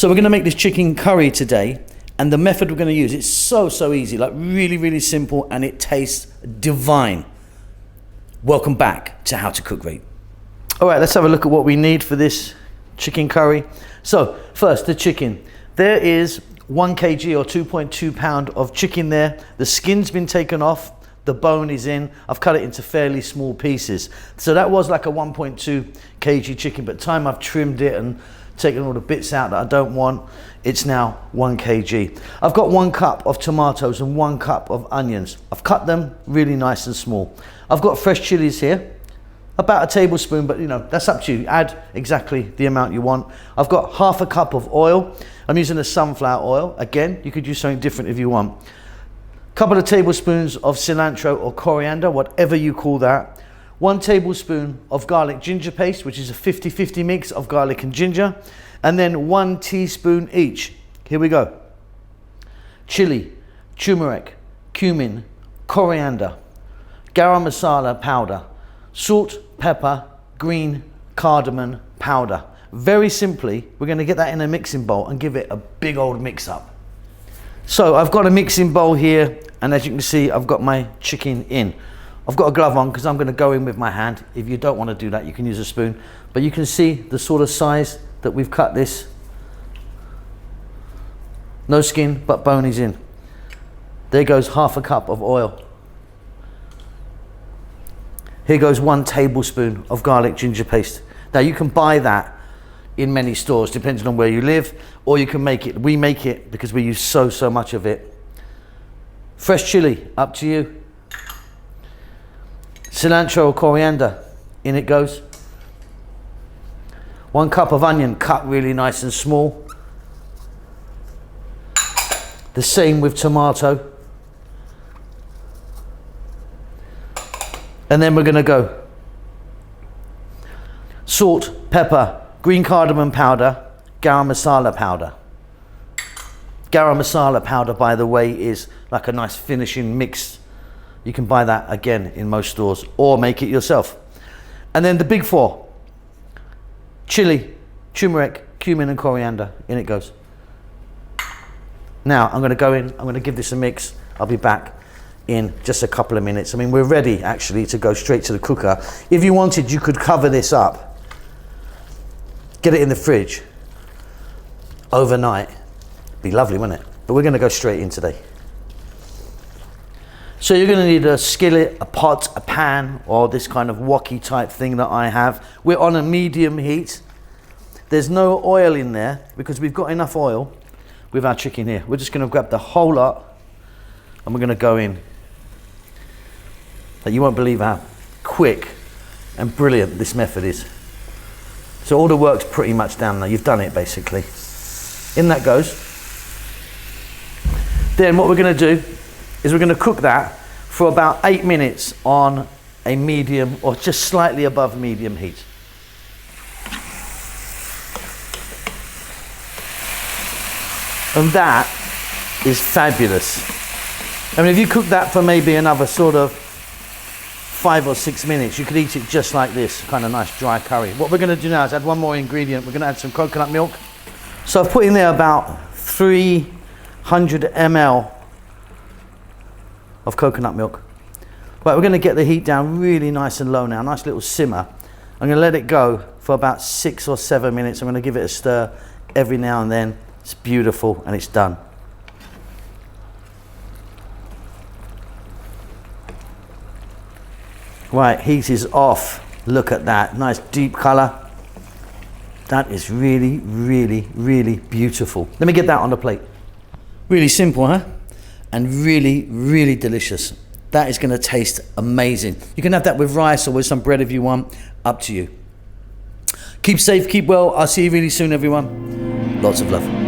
So we're going to make this chicken curry today, and the method we're going to use, it's so easy, like really simple, and it tastes divine. Welcome back to How to Cook Great. All right, let's have a look at what we need for this chicken curry. So first, the chicken. There is 1 kg or 2.2 pound of chicken there. The skin's been taken off, the bone is in. I've cut it into fairly small pieces. So that was like a 1.2 kg chicken, but time I've trimmed it and taken all the bits out that I don't want, it's now 1 kg. I've got 1 cup of tomatoes and 1 cup of onions. I've cut them really nice and small. I've got fresh chilies here, about a tablespoon, but you know, that's up to you. Add exactly the amount you want. I've got 1/2 cup of oil. I'm using a sunflower oil. Again, you could use something different if you want. Couple of tablespoons of cilantro or coriander, whatever you call that. 1 tablespoon of garlic ginger paste, which is a 50-50 mix of garlic and ginger. And then 1 teaspoon each. Here we go. Chili, turmeric, cumin, coriander, garam masala powder, salt, pepper, green cardamom powder. Very simply, we're going to get that in a mixing bowl and give it a big old mix up. So I've got a mixing bowl here, and as you can see, I've got my chicken in. I've got a glove on because I'm going to go in with my hand. If you don't want to do that, you can use a spoon. But you can see the sort of size that we've cut this. No skin, but bone is in. There goes 1/2 cup of oil. Here goes 1 tablespoon of garlic ginger paste. Now you can buy that in many stores, depending on where you live, or you can make it. We make it because we use so much of it. Fresh chili, up to you. Cilantro or coriander, in it goes. 1 cup of onion, cut really nice and small. The same with tomato. And then we're gonna go salt, pepper, green cardamom powder, garam masala powder. Garam masala powder, by the way, is like a nice finishing mix. You can buy that again in most stores or make it yourself. And then the big 4, chili, turmeric, cumin and coriander, in it goes. Now I'm gonna go in, I'm gonna give this a mix. I'll be back in just a couple of minutes. I mean, we're ready actually to go straight to the cooker. If you wanted, you could cover this up, get it in the fridge overnight. Be lovely, wouldn't it? But we're gonna go straight in today. So you're gonna need a skillet, a pot, a pan, or this kind of wok-y type thing that I have. We're on a medium heat. There's no oil in there because we've got enough oil with our chicken here. We're just gonna grab the whole lot and we're gonna go in. You won't believe how quick and brilliant this method is. So all the work's pretty much down there. You've done it basically. In that goes. Then what we're gonna do is we're gonna cook that for about 8 minutes on a medium or just slightly above medium heat. And that is fabulous. I mean, if you cook that for maybe another sort of 5 or 6 minutes, you could eat it just like this, kind of nice dry curry. What we're gonna do now is add 1 more ingredient. We're gonna add some coconut milk. So I've put in there about 300 ml of coconut milk. Right, we're gonna get the heat down really nice and low now, nice little simmer. I'm gonna let it go for about 6 or 7 minutes. I'm gonna give it a stir every now and then. It's beautiful and it's done. Right, heat is off. Look at that, nice deep color. That is really beautiful. Let me get that on the plate. Really simple, huh? And really delicious. That is gonna taste amazing. You can have that with rice or with some bread if you want, up to you. Keep safe, keep well. I'll see you really soon, everyone. Lots of love.